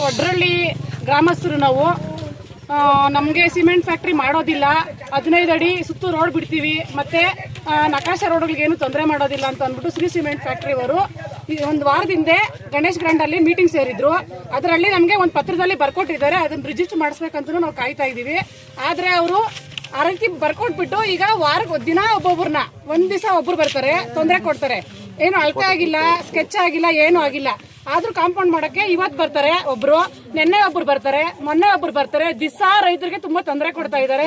ಒಡ್ರಳ್ಳಿ ಗ್ರಾಮಸ್ಥರು ನಾವು. ನಮಗೆ ಸಿಮೆಂಟ್ ಫ್ಯಾಕ್ಟ್ರಿ ಮಾಡೋದಿಲ್ಲ, 15 ಅಡಿ ಸುತ್ತು ರೋಡ್ ಬಿಡ್ತೀವಿ, ಮತ್ತೆ ನಕಾಶ ರೋಡ್ಗಳಿಗೆ ಏನು ತೊಂದರೆ ಮಾಡೋದಿಲ್ಲ ಅಂತ ಅಂದ್ಬಿಟ್ಟು ಶ್ರೀ ಸಿಮೆಂಟ್ ಫ್ಯಾಕ್ಟ್ರಿ ಅವರು ಒಂದು ವಾರದ ಹಿಂದೆ ಗಣೇಶ್ ಗ್ರಾಂಡಲ್ಲಿ ಮೀಟಿಂಗ್ ಸೇರಿದ್ರು. ಅದರಲ್ಲಿ ನಮಗೆ ಒಂದು ಪತ್ರದಲ್ಲಿ ಬರ್ಕೊಟ್ಟಿದ್ದಾರೆ, ಅದನ್ನ ರಿಜಿಸ್ಟರ್ ಮಾಡಿಸ್ಬೇಕಂತ ನಾವು ಕಾಯ್ತಾ ಇದ್ದೀವಿ. ಆದರೆ ಅವರು ಆ ರೀತಿ ಬರ್ಕೊಟ್ಬಿಟ್ಟು ಈಗ ವಾರಕ್ಕೆ ದಿನ ಒಬ್ಬೊಬ್ಬರನ್ನ ಒಂದ್ ದಿವಸ ಒಬ್ರು ಬರ್ತಾರೆ, ತೊಂದರೆ ಕೊಡ್ತಾರೆ. ಏನು ಅಳತೆ ಆಗಿಲ್ಲ, ಸ್ಕೆಚ್ ಆಗಿಲ್ಲ, ಏನು ಆಗಿಲ್ಲ. ಆದ್ರೂ ಕಾಂಪೌಂಡ್ ಮಾಡಕ್ಕೆ ಇವತ್ತು ಬರ್ತಾರೆ ಒಬ್ರು, ನಿನ್ನೆ ಒಬ್ರು ಬರ್ತಾರೆ, ಮೊನ್ನೆ ಒಬ್ರು ಬರ್ತಾರೆ. ದಿವಸ ರೈತರಿಗೆ ತುಂಬಾ ತೊಂದರೆ ಕೊಡ್ತಾ ಇದ್ದಾರೆ.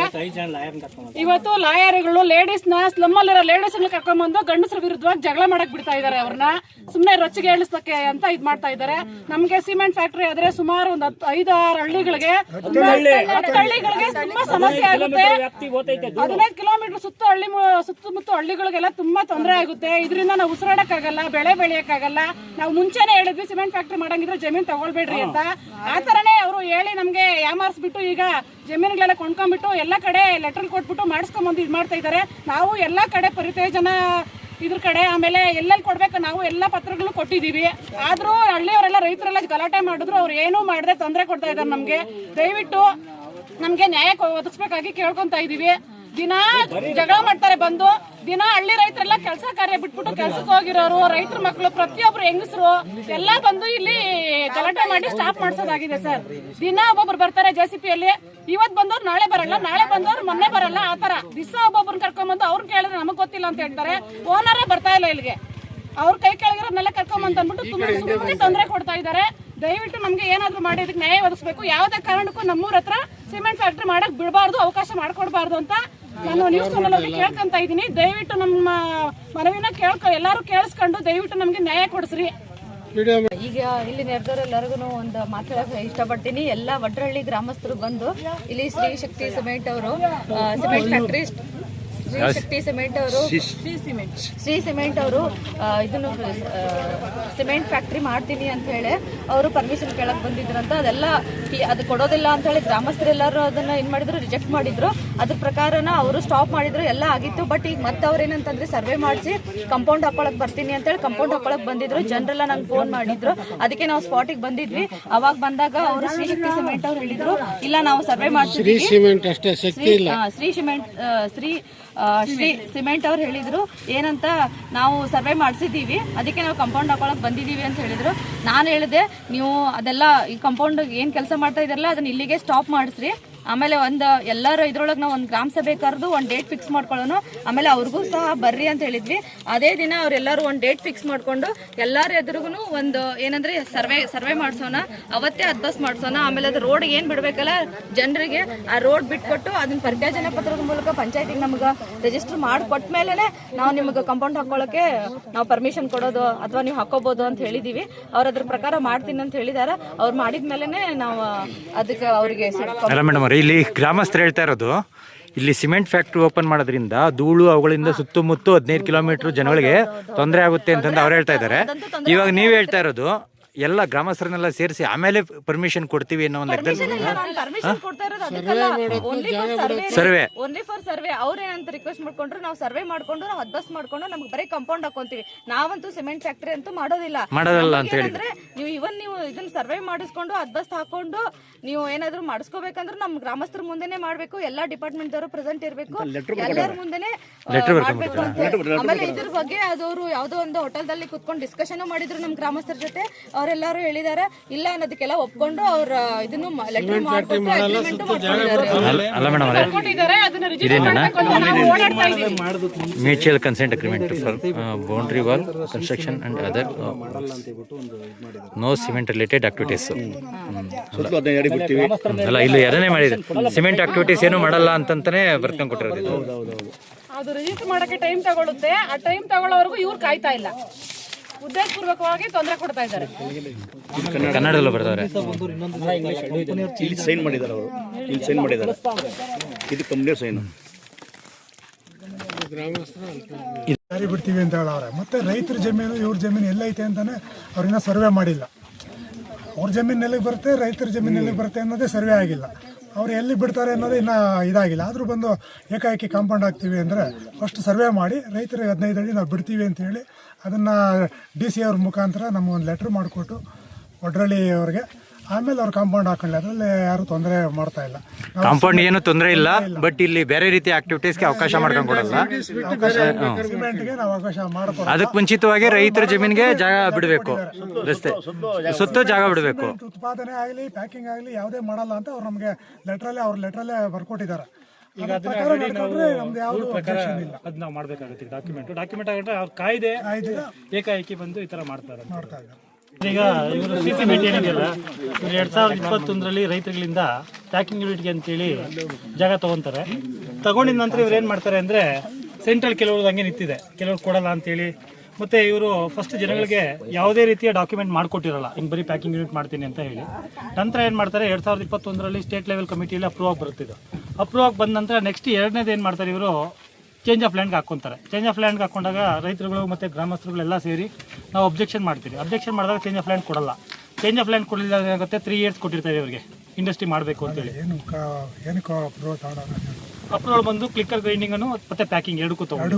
ಇವತ್ತು ಲಾಯರ್ಗಳು ಲೇಡೀಸ್ನ ಸ್ಲಮ್ಮಲ್ಲಿರೋ ಲೇಡೀಸ್ನ ಕರ್ಕೊಂಡ್ಬಂದು ಗಂಡಸರ ವಿರುದ್ಧವಾಗಿ ಜಗಳ ಮಾಡಕ್ ಬಿಡ್ತಾ ಇದ್ದಾರೆ. ಅವ್ರನ್ನ ಸುಮ್ನೆ ರೊಚ್ಚಿಗೆ ಏಳಿಸಕ್ಕೆ ಅಂತ ಇದ್ ಮಾಡ್ತಾ ಇದ್ದಾರೆ. ನಮ್ಗೆ ಸಿಮೆಂಟ್ ಫ್ಯಾಕ್ಟ್ರಿ ಆದ್ರೆ ಸುಮಾರು ಒಂದು 5-6 ಹಳ್ಳಿಗಳಿಗೆ, 10 ಹಳ್ಳಿಗಳಿಗೆ ತುಂಬಾ ಸಮಸ್ಯೆ ಆಗುತ್ತೆ. 15 ಕಿಲೋಮೀಟರ್ ಸುತ್ತಮುತ್ತ ಹಳ್ಳಿಗಳಿಗೆಲ್ಲ ತುಂಬಾ ತೊಂದರೆ ಆಗುತ್ತೆ. ಇದರಿಂದ ನಾವು ಉಸಿರಾಡಕ್ಕಾಗಲ್ಲ, ಬೆಳೆ ಬೆಳೆಯಕ್ಕಾಗಲ್ಲ. ನಾವು ಮುಂಚೆನೆ ಹೇಳಿದ್ವಿ ಸಿಮೆಂಟ್ ಫ್ಯಾಕ್ಟ್ರಿ ಮಾಡಂಗಿದ್ರೆ ಜಮೀನ್ ತಗೊಳ್ಬೇಡ್ರಿ ಅಂತ. ಆ ತರನೇ ಅವರು ಹೇಳಿ ನಮ್ಗೆ ಯಾಮಾರಿಸ್ಬಿಟ್ಟು ಈಗ ಜಮೀನುಗಳೆಲ್ಲ ಕೊಂಡ್ಕೊಂಡ್ಬಿಟ್ಟು ಎಲ್ಲ ಕಡೆ ಲೆಟರ್ ಕೊಟ್ಬಿಟ್ಟು ಮಾಡಿಸ್ಕೊಂಡ್ಬಂದು ಇದು ಮಾಡ್ತಾ ಇದ್ದಾರೆ. ನಾವು ಎಲ್ಲ ಕಡೆ ಪರಿತೇಜನ ಇದ್ರ ಕಡೆ ಆಮೇಲೆ ಎಲ್ಲೆಲ್ಲಿ ಕೊಡ್ಬೇಕು ನಾವು ಎಲ್ಲ ಪತ್ರಗಳು ಕೊಟ್ಟಿದ್ದೀವಿ. ಆದ್ರೂ ಹಳ್ಳಿಯವರೆಲ್ಲ ರೈತರೆಲ್ಲ ಗಲಾಟೆ ಮಾಡಿದ್ರು, ಅವ್ರು ಏನೂ ಮಾಡದೆ ತೊಂದರೆ ಕೊಡ್ತಾ ಇದ್ದಾರೆ ನಮ್ಗೆ. ದಯವಿಟ್ಟು ನಮ್ಗೆ ನ್ಯಾಯ ಒದಗಿಸ್ಬೇಕಾಗಿ ಕೇಳ್ಕೊಂತ ಇದೀವಿ. ದಿನ ಜಗಳ ಮಾಡ್ತಾರೆ ಬಂದು, ದಿನ ಹಳ್ಳಿ ರೈತರೆಲ್ಲ ಕೆಲಸ ಕಾರ್ಯ ಬಿಟ್ಬಿಟ್ಟು ಕೆಲ್ಸಕ್ಕೆ ಹೋಗಿರೋರು, ರೈತರ ಮಕ್ಕಳು, ಪ್ರತಿಯೊಬ್ರು ಹೆಂಗಸರು ಎಲ್ಲ ಬಂದು ಇಲ್ಲಿ ಗಲಾಟೆ ಮಾಡಿ ಸ್ಟಾಪ್ ಮಾಡಿಸೋದಾಗಿದೆ ಸರ್. ದಿನ ಒಬ್ಬೊಬ್ರು ಬರ್ತಾರೆ JCPಯಲ್ಲಿ, ಇವತ್ತು ಬಂದವ್ರು ನಾಳೆ ಬರಲ್ಲ, ನಾಳೆ ಬಂದವ್ರು ಮೊನ್ನೆ ಬರಲ್ಲ. ಆತರ ದಿವಸ ಒಬ್ಬೊಬ್ರನ್ನ ಕರ್ಕೊಂಡ್ಬಂದು ಅವ್ರು ಕೇಳಿದ್ರೆ ನಮಗ್ ಗೊತ್ತಿಲ್ಲ ಅಂತ ಹೇಳ್ತಾರೆ. ಓನರೇ ಬರ್ತಾ ಇಲ್ಲ ಇಲ್ಲಿಗೆ, ಅವ್ರ ಕೈ ಕೆಳಗಿರೋನೆಲ್ಲ ಕರ್ಕೊಂಬಂತ ಅಂದ್ಬಿಟ್ಟು ತುಂಬಾ ತೊಂದರೆ ಕೊಡ್ತಾ ಇದ್ದಾರೆ. ದಯವಿಟ್ಟು ನಮ್ಗೆ ಏನಾದ್ರು ಮಾಡಿ ಇದಕ್ಕೆ ನ್ಯಾಯ ಒದಗಿಸ್ಬೇಕು. ಯಾವುದೇ ಕಾರಣಕ್ಕೂ ನಮ್ಮೂರ ಹತ್ರ ಸಿಮೆಂಟ್ ಫ್ಯಾಕ್ಟ್ರಿ ಮಾಡಕ್ ಬಿಡಬಾರ್ದು, ಅವಕಾಶ ಮಾಡ್ಕೊಡ್ಬಾರ್ದು ಅಂತ ನಾನು ನ್ಯೂಸ್ ಚಾನಲ್ ಅಲ್ಲಿ ಕೇಳ್ಕೊಂತ ಇದ್ದೀನಿ. ದಯವಿಟ್ಟು ನಮ್ಮ ಮನವಿನ ಎಲ್ಲಾರು ಕೇಳಿಸ್ಕೊಂಡು ದಯವಿಟ್ಟು ನಮ್ಗೆ ನ್ಯಾಯ ಕೊಡಿಸ್ರಿ. ಈಗ ಇಲ್ಲಿ ನೆರೆದವರೆಲ್ಲರಿಗೂ ಒಂದು ಮಾತಾಡಕ್ಕೆ ಇಷ್ಟಪಡ್ತೀನಿ. ಎಲ್ಲ ವಡ್ರಳ್ಳಿ ಗ್ರಾಮಸ್ಥರು ಬಂದು ಇಲ್ಲಿ ಶ್ರೀ ಶಕ್ತಿ ಸಿಮೆಂಟ್ ಅವರು ಸಿಮೆಂಟ್ ಫ್ಯಾಕ್ಟ್ರಿ ಶ್ರೀ ಸಿಮೆಂಟ್ ಅವರು ಇದನ್ನು ಸಿಮೆಂಟ್ ಫ್ಯಾಕ್ಟ್ರಿ ಮಾಡ್ತೀನಿ ಅಂತ ಹೇಳಿ ಅವರು ಪರ್ಮಿಷನ್ ಕೇಳಕ್ ಬಂದಿದ್ರಂತ. ಅದು ಕೊಡೋದಿಲ್ಲ ಅಂತ ಹೇಳಿ ಗ್ರಾಮಸ್ಥರೆಲ್ಲರೂ ಅದನ್ನ ಏನ್ ಮಾಡಿದ್ರು, ರಿಜೆಕ್ಟ್ ಮಾಡಿದ್ರು. ಅದ್ರ ಪ್ರಕಾರನ ಅವರು ಸ್ಟಾಪ್ ಮಾಡಿದ್ರು, ಎಲ್ಲ ಆಗಿತ್ತು. ಬಟ್ ಈಗ ಮತ್ತೆ ಅವ್ರು ಏನಂತಂದ್ರೆ ಸರ್ವೆ ಮಾಡಿಸಿ ಕಂಪೌಂಡ್ ಹಾಕೊಳಕ್ ಬರ್ತೀನಿ ಅಂತ ಹೇಳಿ ಕಂಪೌಂಡ್ ಹಾಕೊಳಕ್ ಬಂದಿದ್ರು. ಜನರೆಲ್ಲ ನಂಗೆ ಫೋನ್ ಮಾಡಿದ್ರು, ಅದಕ್ಕೆ ನಾವು ಸ್ಪಾಟಿಗೆ ಬಂದಿದ್ವಿ. ಅವಾಗ ಬಂದಾಗ ಅವರು ಶ್ರೀ ಶಕ್ತಿ ಸಿಮೆಂಟ್ ಅವ್ರು ಹೇಳಿದ್ರು, ಇಲ್ಲ ನಾವು ಸರ್ವೆ ಮಾಡ್ತಿದ್ವಿ, ಶ್ರೀ ಸಿಮೆಂಟ್ ಅವ್ರು ಹೇಳಿದ್ರು ಏನಂತ, ನಾವು ಸರ್ವೆ ಮಾಡಿಸಿದ್ದೀವಿ, ಅದಕ್ಕೆ ನಾವು ಕಂಪೌಂಡ್ ಹಾಕೊಳಕ್ ಬಂದಿದ್ದೀವಿ ಅಂತ ಹೇಳಿದ್ರು. ನಾನು ಹೇಳಿದೆ, ನೀವು ಅದೆಲ್ಲ ಈ ಕಂಪೌಂಡ್ ಏನು ಕೆಲಸ ಮಾಡ್ತಾ ಇದ್ದಾರಲ್ಲ ಅದನ್ನ ಇಲ್ಲಿಗೆ ಸ್ಟಾಪ್ ಮಾಡಿಸ್ರಿ. ಆಮೇಲೆ ಎಲ್ಲರೂ ಇದ್ರೊಳಗೆ ನಾವು ಒಂದು ಗ್ರಾಮ ಸಭೆ ಕರೆದು ಒಂದು ಡೇಟ್ ಫಿಕ್ಸ್ ಮಾಡ್ಕೊಳ್ಳೋಣ. ಆಮೇಲೆ ಅವ್ರಿಗೂ ಸಹ ಬರ್ರಿ ಅಂತ ಹೇಳಿದ್ವಿ. ಅದೇ ದಿನ ಅವರೆಲ್ಲರೂ ಒಂದು ಡೇಟ್ ಫಿಕ್ಸ್ ಮಾಡ್ಕೊಂಡು ಎಲ್ಲರ ಎದುರಿಗೂ ಒಂದು ಏನಂದ್ರೆ ಸರ್ವೆ ಮಾಡಿಸೋಣ, ಅವತ್ತೇ ಅಡ್ಬಸ್ ಮಾಡಿಸೋಣ. ಆಮೇಲೆ ಅದು ರೋಡ್ ಏನು ಬಿಡಬೇಕಲ್ಲ ಜನರಿಗೆ, ಆ ರೋಡ್ ಬಿಟ್ಕೊಟ್ಟು ಅದನ್ನ ಪರಿತ್ಯಾಜನ ಪತ್ರದ ಮೂಲಕ ಪಂಚಾಯತಿಗೆ ನಮ್ಗೆ ರಿಜಿಸ್ಟರ್ ಮಾಡಿಕೊಟ್ಮೇಲೆ ನಾವು ನಿಮ್ಗೆ ಕಂಪೌಂಡ್ ಹಾಕೊಳ್ಳೋಕೆ ನಾವು ಪರ್ಮಿಷನ್ ಕೊಡೋದು ಅಥವಾ ನೀವು ಹಾಕೋಬಹುದು ಅಂತ ಹೇಳಿದೀವಿ. ಅವ್ರ ಅದ್ರ ಪ್ರಕಾರ ಮಾಡ್ತೀನಿ ಅಂತ ಹೇಳಿದಾರೆ. ಅವ್ರು ಮಾಡಿದ್ಮೇಲೆ ನಾವು ಅದಕ್ಕೆ ಅವರಿಗೆ ಇಲ್ಲಿ ಗ್ರಾಮಸ್ಥರು ಹೇಳ್ತಾ ಇರೋದು, ಇಲ್ಲಿ ಸಿಮೆಂಟ್ ಫ್ಯಾಕ್ಟ್ರಿ ಓಪನ್ ಮಾಡೋದ್ರಿಂದ ಧೂಳು ಅವುಗಳಿಂದ ಸುತ್ತಮುತ್ತ 15 ಕಿಲೋಮೀಟರ್ ಜನಗಳಿಗೆ ತೊಂದರೆ ಆಗುತ್ತೆ ಅಂತಂದು ಅವ್ರು ಹೇಳ್ತಾ ಇದ್ದಾರೆ. ಇವಾಗ ನೀವು ಹೇಳ್ತಾ ಇರೋದು ಎಲ್ಲ ಗ್ರಾಮಸ್ಥರನ್ನೆಲ್ಲ ಸೇರಿಸಿ ಆಮೇಲೆ ಪರ್ಮಿಷನ್ ಕೊಡ್ತೀವಿ ಅನ್ನೋ ಒಂದು ಸರ್ವೆ ಓನ್ಲಿ ಫಾರ್ ಸರ್ವೆ. ಅವ್ರೇನಂತ ರಿಕ್ವೆಸ್ಟ್ ಮಾಡ್ಕೊಂಡ್ರು, ನಾವು ಸರ್ವೆ ಮಾಡ್ಕೊಂಡು ನಾವು ಅಡ್ಬಸ್ ಮಾಡ್ಕೊಂಡು ನಮ್ಗೆ ಬರೀ ಕಂಪೌಂಡ್ ಹಾಕೊಂತೀವಿ, ನಾವಂತೂ ಸಿಮೆಂಟ್ ಫ್ಯಾಕ್ಟ್ರಿ ಅಂತೂ ಮಾಡೋದಿಲ್ಲ ಅಂತ ಹೇಳಿದ್ರೆ ನೀವು ಇದನ್ನ ಸರ್ವೆ ಮಾಡಿಸ್ಕೊಂಡು ಅಡ್ಬಸ್ ಹಾಕೊಂಡು ನೀವು ಏನಾದ್ರು ಮಾಡಿಸ್ಕೋಬೇಕಂದ್ರೆ ನಮ್ ಗ್ರಾಮಸ್ಥರ ಮುಂದೆನೆ ಮಾಡ್ಬೇಕು, ಎಲ್ಲಾ ಡಿಪಾರ್ಟ್ಮೆಂಟ್ ದವರು ಪ್ರೆಸೆಂಟ್ ಇರ್ಬೇಕು, ಎಲ್ಲರ ಮುಂದೆನೆ ಮಾಡ್ಬೇಕು ಅಂತ. ಆಮೇಲೆ ಇದ್ರ ಬಗ್ಗೆ ಅದವರು ಯಾವ್ದೋ ಒಂದು ಹೋಟೆಲ್ದಲ್ಲಿ ಕುತ್ಕೊಂಡು ಡಿಸ್ಕಷನ್ ಮಾಡಿದ್ರು ನಮ್ ಗ್ರಾಮಸ್ಥರ ಜೊತೆ. ಅವರೆಲ್ಲರೂ ಹೇಳಿದಾರೆ ಇಲ್ಲ ಅನ್ನೋದಕ್ಕೆಲ್ಲ ಒಪ್ಕೊಂಡು ಅವ್ರ ಇದನ್ನು ಲೆಟರ್ ಮಾಡ್ಕೊಂಡು agreement mutual consent agreement for boundary wall construction and other no cement related activities. ಅಲ್ಲ, ಇಲ್ಲಿ ಎರಡನೇ ಮಾಡಿದೆ ಸಿಮೆಂಟ್ ಆಕ್ಟಿವಿಟೀಸ್ ಏನು ಮಾಡಲ್ಲ ಅಂತಾನೆ ಬರ್ಕೊಂಡ್ ಕೊಟ್ಟಿರೋದು. ಅದು ರಿಜಿಸ್ಟರ್ ಮಾಡಕ್ಕೆ ಟೈಮ್ ತಗೊಳುತ್ತೆ. ಆ ಟೈಮ್ ತಗೊಳ್ಳೋವರೆಗೂ ಇವ್ರು ಕಾಯ್ತಾ ಇಲ್ಲ, ಉದ್ದೇಶಪೂರ್ವಕವಾಗಿ ತೊಂದರೆ ಕೊಡ್ತಾ ಇದ್ದಾರೆ. ಕನ್ನಡದಲ್ಲೂ ಬರ್ತಾರೆ. ಇಲ್ಲಿ ಸೈನ್ ಮಾಡಿದ್ದಾರೆ ಅವರು, ಇಲ್ಲಿ ಸೈನ್ ಮಾಡಿದ್ದಾರೆ, ಇದು ಕಂಪ್ನಿ ಸೈನ್. ದಾರಿ ಬಿಡ್ತೀವಿ ಅಂತ ಹೇಳವ್ರೆ. ಮತ್ತೆ ರೈತರ ಜಮೀನು ಇವ್ರ ಜಮೀನು ಎಲ್ಲೈತೆ ಅಂತಾನೆ ಅವ್ರನ್ನ ಸರ್ವೆ ಮಾಡಿಲ್ಲ. ಅವ್ರ ಜಮೀನು ಎಲ್ಲಿಗೆ ಬರುತ್ತೆ, ರೈತರ ಜಮೀನು ಎಲ್ಲಿಗೆ ಬರುತ್ತೆ ಅನ್ನೋದೇ ಸರ್ವೆ ಆಗಿಲ್ಲ. ಅವ್ರು ಎಲ್ಲಿ ಬಿಡ್ತಾರೆ ಅನ್ನೋದು ಇನ್ನೂ ಇದಾಗಿಲ್ಲ. ಆದರೂ ಬಂದು ಏಕಾಏಕಿ ಕಾಂಪೌಂಡ್ ಹಾಕ್ತೀವಿ ಅಂದರೆ ಫಸ್ಟ್ ಸರ್ವೆ ಮಾಡಿ ರೈತರಿಗೆ 15 ಅಡಿ ನಾವು ಬಿಡ್ತೀವಿ ಅಂತೇಳಿ ಅದನ್ನು DC ಅವ್ರ ಮುಖಾಂತರ ನಮಗೊಂದು ಲೆಟ್ರ್ ಮಾಡಿಕೊಟ್ಟು ಒಡ್ರಳ್ಳಿ ಅವ್ರಿಗೆ ಆಮೇಲೆ ಅವ್ರು ಕಾಂಪೌಂಡ್ ಹಾಕೊಳ್ಳಿ, ಅದರಲ್ಲಿ ಯಾರು ತೊಂದರೆ ಮಾಡ್ತಾ ಇಲ್ಲ. ಕಾಂಪೌಂಡ್ ಏನು ತೊಂದರೆ ಇಲ್ಲ, ಬಟ್ ಇಲ್ಲಿ ಬೇರೆ ರೀತಿಯ ಆಕ್ಟಿವಿಟೀಸ್ಗೆ ಅವಕಾಶ ಮಾಡ್ಕೊಂಡು ಕೊಡಲ್ಲ. ಸಿಮೆಂಟ್ಗೆ ನಾವು ಅವಕಾಶ ಮಾಡ್ಕೊಡೋದು. ಅದಕ್ಕೆ ಮುಂಚಿತವಾಗಿ ರೈತರ ಜಮೀನಿಗೆ ಜಾಗ ಬಿಡಬೇಕು, ರಸ್ತೆ ಸುತ್ತ ಜಾಗ ಬಿಡಬೇಕು. ಉತ್ಪಾದನೆ ಆಗಲಿ ಪ್ಯಾಕಿಂಗ್ ಆಗಲಿ ಯಾವುದೇ ಮಾಡಲ್ಲ ಅಂತ ಅವ್ರು ನಮಗೆ ಲೆಟ್ರಲ್ಲೇ ಬರ್ಕೊಟ್ಟಿದ್ದಾರೆ. ಈಗ ನಮ್ದು ಯಾವುದು objection ಇಲ್ಲ. ಅದ್ ನಾವು ಮಾಡ್ಬೇಕಾಗುತ್ತೆ. ಡಾಕ್ಯುಮೆಂಟ್ ಆಗಿದ್ರೆ ಅವ್ರ ಕಾಯ್ದೆ ಏಕಾಏಕಿ ಬಂದು ಈ ತರ ಮಾಡ್ತಾರೆ. ಈಗ ಇವರು ಸಿಸಿ ಮೇಂಟೈನಿಂಗ್ ಎಲ್ಲ 2021ರಲ್ಲಿ ರೈತರುಗಳಿಂದ ಪ್ಯಾಕಿಂಗ್ ಯೂನಿಟ್ಗೆ ಅಂತೇಳಿ ಜಾಗ ತಗೊಂತಾರೆ. ತಗೊಂಡಿದ ನಂತರ ಇವ್ರು ಏನ್ ಮಾಡ್ತಾರೆ ಅಂದ್ರೆ ಸೆಂಟ್ರಲ್ ಕೆಲವರು ಹಂಗೆ ನಿಂತಿದೆ, ಕೆಲವ್ರು ಕೊಡಲ್ಲ ಅಂತೇಳಿ. ಮತ್ತೆ ಇವರು ಫಸ್ಟ್ ಜನಗಳಿಗೆ ಯಾವುದೇ ರೀತಿಯ ಡಾಕ್ಯುಮೆಂಟ್ ಮಾಡಿಕೊಟ್ಟಿರಲ್ಲ, ಹಿಂಗೆ ಬರೀ ಪ್ಯಾಕಿಂಗ್ ಯೂನಿಟ್ ಮಾಡ್ತೀನಿ ಅಂತ ಹೇಳಿ. ನಂತರ ಏನು ಮಾಡ್ತಾರೆ, 2021ರಲ್ಲಿ ಸ್ಟೇಟ್ ಲೆವೆಲ್ ಕಮಿಟಿಯಲ್ಲಿ ಅಪ್ರೂವ್ ಆಗಿ ಬರುತ್ತಿದ್ದು. ಅಪ್ರೂವ್ ಆಗಿ ಬಂದ ನಂತರ ನೆಕ್ಸ್ಟ್ ಎರಡನೇದು ಏನು ಮಾಡ್ತಾರೆ, ಇವರು ಚೇಂಜ್ ಆಫ್ ಲ್ಯಾಂಡ್ಗೆ ಹಾಕ್ಕೊಂತಾರೆ. ಚೇಂಜ್ ಆಫ್ ಲ್ಯಾಂಡ್ಗೆ ಹಾಕೊಂಡಾಗ ರೈತರುಗಳು ಮತ್ತು ಗ್ರಾಮಸ್ಥರುಗಳೆಲ್ಲ ಸೇರಿ ನಾವು ಅಬ್ಜೆಕ್ಷನ್ ಮಾಡ್ತೀವಿ. ಅಬ್ಜೆಕ್ಷನ್ ಮಾಡಿದಾಗ ಚೇಂಜ್ ಆಫ್ ಲ್ಯಾಂಡ್ ಕೊಡಲ್ಲ. ಚೇಂಜ್ ಆಫ್ ಲ್ಯಾಂಡ್ ಕೊಡಲಿಲ್ಲ ಏನಾಗುತ್ತೆ, 3 ಇಯರ್ಸ್ ಕೊಟ್ಟಿರ್ತಾರೆ ಇವರಿಗೆ ಇಂಡಸ್ಟ್ರಿ ಮಾಡಬೇಕು ಅಂತೇಳಿ. ಅಪ್ರೂವಲ್ ಬಂದು ಕ್ಲಿಕ್ಕರ್ ಗ್ರೈಂಡಿಂಗ್ ಅನ್ನು ಮತ್ತೆ ಪ್ಯಾಕಿಂಗ್ ಎರಡಕ್ಕೂ ತಗೊಂಡು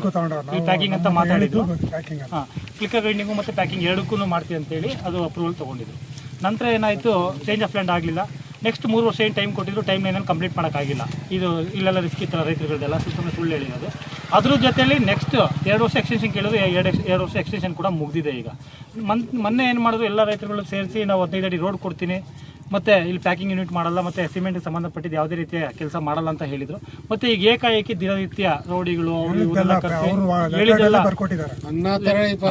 ಪ್ಯಾಕಿಂಗ್ ಅಂತ ಮಾತಾಡಿದ್ದು. ಹಾಂ, ಕ್ಲಿಕ್ಕರ್ ಗ್ರೈಂಡಿಂಗು ಮತ್ತು ಪ್ಯಾಕಿಂಗ್ ಎರಡಕ್ಕೂ ಮಾಡ್ತೀವಿ ಅಂತೇಳಿ ಅದು ಅಪ್ರೂವಲ್ ತೊಗೊಂಡಿದ್ದು. ನಂತರ ಏನಾಯಿತು, ಚೇಂಜ್ ಆಫ್ ಲ್ಯಾಂಡ್ ಆಗಲಿಲ್ಲ. ನೆಕ್ಸ್ಟ್ 3 ವರ್ಷ ಏನು ಟೈಮ್ ಕೊಟ್ಟಿದ್ರು, ಟೈಮ್ ಏನೇನು ಕಂಪ್ಲೀಟ್ ಮಾಡೋಕ್ಕಾಗಿಲ್ಲ. ಇದು ಇಲ್ಲೆಲ್ಲ ರಿಸ್ಕ್ ಇತ್ತು ರೈತರುಗಳದೆಲ್ಲ, ಸುಳ್ಳು ಹೇಳಿರೋದು. ಅದ್ರ ಜೊತೆಯಲ್ಲಿ ನೆಕ್ಸ್ಟ್ 2 ವರ್ಷ ಎಕ್ಸ್ಟೆನ್ಷನ್ ಕೇಳಿದ್ರು, 2 ವರ್ಷ ಎಕ್ಸ್ಟೆನ್ಷನ್ ಕೂಡ ಮುಗಿದಿದೆ. ಈಗ ಮೊನ್ನೆ ಏನು ಮಾಡಿದ್ರು, ಎಲ್ಲ ರೈತರುಗಳು ಸೇರಿಸಿ ನಾವು 15 ಅಡಿ ರೋಡ್ ಕೊಡ್ತೀನಿ, ಮತ್ತು ಇಲ್ಲಿ ಪ್ಯಾಕಿಂಗ್ ಯೂನಿಟ್ ಮಾಡಲ್ಲ, ಮತ್ತು ಸಿಮೆಂಟ್ಗೆ ಸಂಬಂಧಪಟ್ಟಿದ್ದು ಯಾವುದೇ ರೀತಿಯ ಕೆಲಸ ಮಾಡಲ್ಲ ಅಂತ ಹೇಳಿದರು. ಮತ್ತು ಈಗ ಏಕಾಏಕಿ ದಿನನಿತ್ಯ ರೋಡಿಗಳು ಹೇಳಿದ್ದೆಲ್ಲ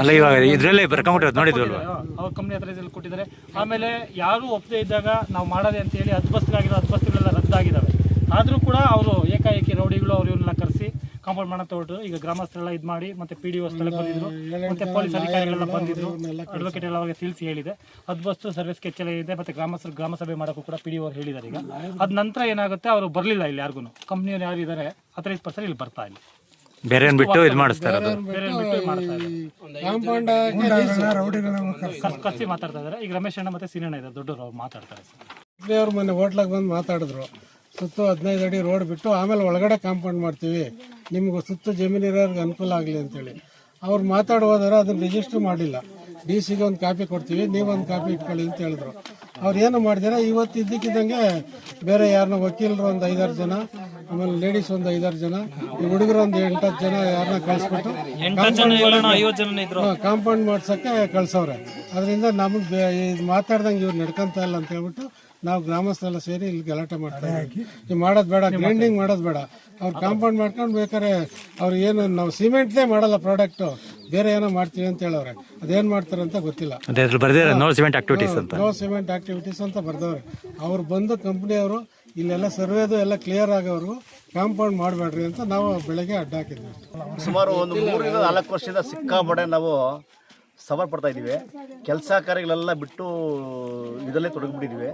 ಅಲ್ಲ, ಇವಾಗ ಇದರಲ್ಲೇ ಬರ್ಕೊಂಬಿಟ್ಟು ನೋಡಿದ್ವಲ್ವ, ಅವ್ರ ಕಂಪ್ನಿ ಹತ್ರ ಇದರಲ್ಲಿ ಕೊಟ್ಟಿದ್ದಾರೆ. ಆಮೇಲೆ ಯಾರೂ ಒಪ್ಪದೇ ಇದ್ದಾಗ ನಾವು ಮಾಡೋದೆ ಅಂತೇಳಿ ಹದ್ಬಸ್ತುಗಳೆಲ್ಲ ರದ್ದಾಗಿದ್ದಾವೆ. ಆದರೂ ಕೂಡ ಅವರು ಏಕಾಏಕಿ ರೌಡಿಗಳು ಇವನ್ನೆಲ್ಲ ಕರೆಸಿ ಕಾಂಪೌಂಡ್ ಮಾಡೋಣ ತಗೊಟ್ಟು ಈಗ ಗ್ರಾಮಸ್ಥರೆಲ್ಲ ಇದು ಮಾಡಿ, ಮತ್ತೆ PDO ಸ್ಥಳಕ್ಕೆ ಬಂದಿದ್ರು, ಮತ್ತೆ ಪೊಲೀಸ್ ಅಧಿಕಾರಿಗಳೆಲ್ಲ ಬಂದಿದ್ರು, ಅಡ್ವೊಕೇಟ್ ಎಲ್ಲ ಅವಾಗ ತಿಳಿಸಿ ಹೇಳಿದೆ. ಹದ್ಬಸ್ತು ಸರ್ವಿಸ್ ಸ್ಕೆಚ್ ಎಲ್ಲ ಇದೆ, ಮತ್ತೆ ಗ್ರಾಮ ಸಭೆ ಮಾಡೋಕ್ಕೂ ಕೂಡ PDO ಅವ್ರು ಹೇಳಿದ್ದಾರೆ. ಈಗ ಅದ ನಂತರ ಏನಾಗುತ್ತೆ, ಅವರು ಬರಲಿಲ್ಲ ಇಲ್ಲಿ ಯಾರಿಗೂ. ಕಂಪ್ನಿಯವ್ರು ಯಾರು ಇದ್ದಾರೆ 15% ಇಲ್ಲಿ ಬರ್ತಾ ಇಲ್ಲ, ಬೇರೆ ಬಿಟ್ಟು ಇದು ಮಾಡಿಸ್ತಾರೆ. ಬೇರೆ ಬಿಟ್ಟು ಮಾಡ್ತಾ ಇದ್ದಾರೆ, ಕಸಿ ಮಾತಾಡ್ತಾ ಇದ್ದಾರೆ. ಈಗ ರಮೇಶ್ ಅಣ್ಣ ಮತ್ತೆ ಸೀನಣ್ಣ ಇದ್ದಾರೆ, ದೊಡ್ಡವರು, ಅವ್ರು ಮಾತಾಡ್ತಾರೆ. ಅವ್ರು ಮೊನ್ನೆ ಹೋಟ್ಲಾಗ ಬಂದು ಮಾತಾಡಿದ್ರು, ಸುತ್ತು 15 ಅಡಿ ರೋಡ್ ಬಿಟ್ಟು ಆಮೇಲೆ ಒಳಗಡೆ ಕಾಂಪೌಂಡ್ ಮಾಡ್ತೀವಿ, ನಿಮ್ಗೆ ಸುತ್ತು ಜಮೀನಿರೋರ್ಗೆ ಅನುಕೂಲ ಆಗಲಿ ಅಂತೇಳಿ. ಅವ್ರು ಮಾತಾಡುವುದಾರೆ ಅದನ್ನು ರಿಜಿಸ್ಟರ್ ಮಾಡಿಲ್ಲ. DC-ಗೆ ಒಂದು ಕಾಪಿ ಕೊಡ್ತೀವಿ, ನೀವೊಂದು ಕಾಪಿ ಇಟ್ಕೊಳ್ಳಿ ಅಂತ ಹೇಳಿದ್ರು. ಅವ್ರು ಏನು ಮಾಡಿದಾರೆ, ಇವತ್ತು ಇದ್ದಕ್ಕಿದ್ದಂಗೆ ಬೇರೆ ಯಾರನ್ನ ವಕೀಲರು ಒಂದು 5-6 ಜನ, ಆಮೇಲೆ ಲೇಡೀಸ್ ಒಂದು 5-6 ಜನ, ಈ ಹುಡುಗರು ಒಂದು 8-10 ಜನ ಯಾರನ್ನ ಕಳಿಸ್ಬಿಟ್ಟು ಕಾಂಪೌಂಡ್ ಮಾಡ್ಸೋಕ್ಕೆ ಕಳ್ಸವ್ರೆ. ಅದರಿಂದ ನಮಗೆ ಇದು ಮಾತಾಡ್ದಂಗೆ ಇವ್ರು ನಡ್ಕೊಂತ ಇಲ್ಲ ಅಂತ ಹೇಳ್ಬಿಟ್ಟು ನಾವು ಗ್ರಾಮಸ್ಥರೆಲ್ಲ ಸೇರಿ ಇಲ್ಲಿ ಗಲಾಟೆ ಮಾಡ್ತಾ ಇದ್ದೀವಿ. ನೀವು ಮಾಡೋದು ಬೇಡ, ಗ್ರೈಂಡಿಂಗ್ ಮಾಡೋದು ಬೇಡ, ಅವ್ರು ಕಾಂಪೌಂಡ್ ಮಾಡ್ಕೊಂಡು ಬೇಕಾದ್ರೆ ಅವ್ರು ಏನು ನಾವು ಸಿಮೆಂಟ್ನೇ ಮಾಡಲ್ಲ ಪ್ರಾಡಕ್ಟು, ಬೇರೆ ಏನೋ ಮಾಡ್ತೀವಿ ಅಂತ ಹೇಳವ್ರೆ. ಅದೇನು ಮಾಡ್ತಾರೆ ಅಂತ ಗೊತ್ತಿಲ್ಲ. ನೋ ಸಿಮೆಂಟ್ ಆಕ್ಟಿವಿಟೀಸ್ ಅಂತ ಬರ್ದವ್ರೆ. ಅವ್ರು ಬಂದು ಕಂಪ್ನಿಯವರು ಇಲ್ಲೆಲ್ಲ ಸರ್ವೇದು ಎಲ್ಲ ಕ್ಲಿಯರ್ ಆಗೋರು ಕಾಂಪೌಂಡ್ ಮಾಡಬೇಡ್ರಿ ಅಂತ ನಾವು ಬೆಳಗ್ಗೆ ಅಡ್ಡ ಹಾಕಿದ್ವಿ. ಸುಮಾರು ಒಂದು 3-4 ವರ್ಷದಿಂದ ಸಿಕ್ಕಾಪಟ್ಟೆ ನಾವು ಸವಾಲು ಪಡ್ತಾ ಇದ್ದೀವಿ. ಕೆಲಸ ಕಾರ್ಯಗಳೆಲ್ಲ ಬಿಟ್ಟು ಇದರಲ್ಲೇ ತೊಡಗಿಬಿಟ್ಟಿದ್ದೀವಿ.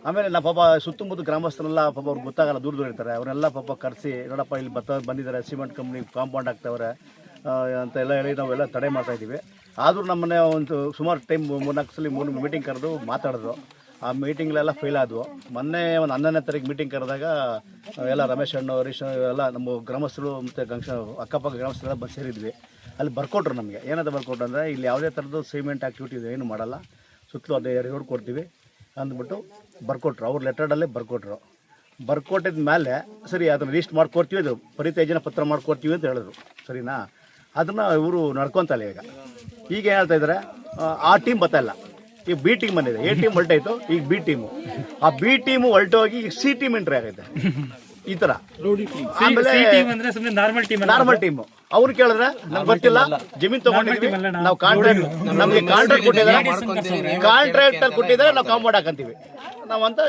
ಆಮೇಲೆ ನಾವು ಪಾಪ ಸುತ್ತಮುತ್ತ ಗ್ರಾಮಸ್ಥರೆಲ್ಲ ಪಾಪ ಅವ್ರಿಗೆ ಗೊತ್ತಾಗಲ್ಲ, ದೂರ ಇರ್ತಾರೆ. ಅವರೆಲ್ಲ ಪಾಪ ಕರೆಸಿ, ನೋಡಪ್ಪ ಇಲ್ಲಿ ಬಂದಿದ್ದಾರೆ, ಸಿಮೆಂಟ್ ಕಂಪ್ನಿ ಕಾಂಪೌಂಡ್ ಆಗ್ತಾವ್ರೆ ಅಂತ ಎಲ್ಲ ಹೇಳಿ ನಾವೆಲ್ಲ ತಡೆ ಮಾಡ್ತಾ ಇದ್ದೀವಿ. ಆದರೂ ನಮ್ಮನ್ನೇ ಒಂದು ಸುಮಾರು ಟೈಮ್ 3-4 ಸಲ 3 ಮೀಟಿಂಗ್ ಕರೆದು ಮಾತಾಡಿದ್ರು. ಆ ಮೀಟಿಂಗ್ಲೆಲ್ಲ ಫೇಲ್ ಆದವು. ಮೊನ್ನೆ ಒಂದು 11ನೇ ತಾರೀಕು ಮೀಟಿಂಗ್ ಕರೆದಾಗ ಎಲ್ಲ ರಮೇಶ್ ಅಣ್ಣ, ಹರೀಶ್ ಎಲ್ಲ ನಮ್ಮ ಗ್ರಾಮಸ್ಥರು ಮತ್ತು ಅಕ್ಕಪಕ್ಕ ಗ್ರಾಮಸ್ಥರೆಲ್ಲ ಬಂದು ಸೇರಿದ್ವಿ. ಅಲ್ಲಿ ಬರ್ಕೊಟ್ರು ನಮಗೆ. ಏನಂತ ಬರ್ಕೊಟ್ರು ಅಂದರೆ, ಇಲ್ಲಿ ಯಾವುದೇ ಥರದ್ದು ಸಿಮೆಂಟ್ ಆ್ಯಕ್ಟಿವಿಟೀಸ್ ಏನು ಮಾಡಲ್ಲ, ಸುತ್ತಲೂ 15 ರೋಡ್ ಕೊಡ್ತೀವಿ ಅಂದ್ಬಿಟ್ಟು ಬರ್ಕೊಟ್ರು. ಅವ್ರು ಲೆಟರ್ಡಲ್ಲೇ ಬರ್ಕೊಟ್ಟಿದ ಮೇಲೆ ಸರಿ ಅದನ್ನು ರಿಜಿಸ್ಟರ್ ಮಾಡ್ಕೊಡ್ತೀವಿ, ಅದು ಪರಿತ್ಯಾಜ್ಯನ ಪತ್ರ ಮಾಡ್ಕೊಡ್ತೀವಿ ಅಂತ ಹೇಳಿದ್ರು. ಸರಿನಾ? ಅದನ್ನು ಇವರು ನಡ್ಕೊತಲ್ಲ. ಈಗ ಏನು ಹೇಳ್ತಾ ಇದ್ದಾರೆ, ಆ ಟೀಮ್ ಬರ್ತಾಯಿಲ್ಲ. ಈಗ B ಟೀಮ್ ಬಂದಿದೆ, A ಟೀಮ್ ಹೊರಟಾಯ್ತು, ಈಗ B ಟೀಮು. ಆ B ಟೀಮು ಹೊರಟೋಗಿ ಈಗ C ಟೀಮ್ ಎಂಟ್ರಿ ಆಗೈತೆ. ಈ ಥರ ನಾರ್ಮಲ್ ಟೀಮು. ಅವ್ರು ಕೇಳಿದ್ರೆ ನಮ್ಗೆ ಗೊತ್ತಿಲ್ಲ, ಜಮೀನು ತಗೊಂಡಿದ್ವಿ ನಾವು, ಕಾಂಟ್ರಾಕ್ಟ್ ನಮಗೆ ಕಾಂಟ್ರಾಕ್ಟ್ ಕೊಟ್ಟಿದ್ದಾರೆ, ನಾವು ಕಾಂಪೌಂಡ್ ಹಾಕಂತೀವಿ ನಾವು ಅಂತ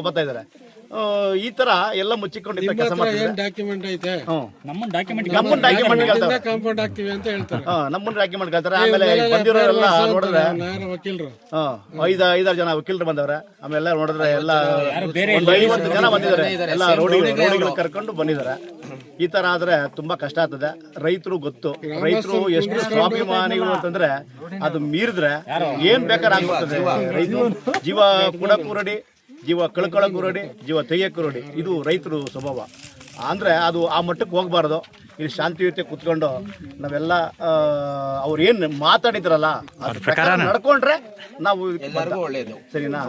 ಬರ್ತಾ ಇದ್ದಾರೆ. ಈ ತರ ಎಲ್ಲ ಮುಚ್ಚಿಕೊಂಡಿದ್ದ ಕೆಲಸ ಮಾಡ್ತಾರೆ. ಡಾಕ್ಯುಮೆಂಟ್ ಐತೆ, ನಮ್ಮನ್ನ ಡಾಕ್ಯುಮೆಂಟ್ ಕಾಂಪೌಂಡ್ ಹಾಕ್ತೀವಿ ಅಂತ ಹೇಳ್ತಾರೆ. ನಮ್ಮನ್ನ ಡಾಕ್ಯುಮೆಂಟ್ ಕೇಳ್ತಾರೆ. ಆಮೇಲೆ ಬಂದಿರೋರೆಲ್ಲ ನೋಡಿದ್ರೆ ವಕೀಲರು 5-6 ಜನ ವಕೀಲರು ಬಂದವ್ರೆ. ಆಮೇಲೆ ನೋಡಿದ್ರೆ ಎಲ್ಲ 50 ಜನ ಬಂದಿದ್ದಾರೆ, ಎಲ್ಲ ರೋಡಿಗಳು ಕರ್ಕೊಂಡು ಬಂದಿದ್ದಾರೆ. ಈ ತರ ಆದ್ರೆ ತುಂಬಾ ಕಷ್ಟ ಆಗ್ತದೆ. ರೈತರು ಗೊತ್ತು, ರೈತರು ಎಷ್ಟು ಸ್ವಾಭಿಮಾನಿಗಳು ಅಂತಂದ್ರೆ ಅದು ಮೀರಿದ್ರೆ ಏನ್ ಬೇಕಾದ್ರೆ ಆಗ್ಬಿಡ್ತದೆ. ರೈತರು ಜೀವ ಕೊಡಕ್ಕೂ ರೆಡಿ, ಜೀವ ಕಳ್ಕೊಳ್ಳೋಕ್ಕೂ ರೆಡಿ, ಜೀವ ತೆಗಿಯೋಕ್ಕೂ ರೆಡಿ. ಇದು ರೈತರು ಸ್ವಭಾವ. ಅಂದರೆ ಅದು ಆ ಮಟ್ಟಕ್ಕೆ ಹೋಗಬಾರ್ದು. ಇಲ್ಲಿ ಶಾಂತಿಯುತ ಕೂತ್ಕೊಂಡು ನಾವೆಲ್ಲ ಅವ್ರು ಏನು ಮಾತಾಡಿದ್ರಲ್ಲ ಅದ್ರ ಪ್ರಕಾರ ನಡ್ಕೊಂಡ್ರೆ ನಾವು ಸರಿನಾ?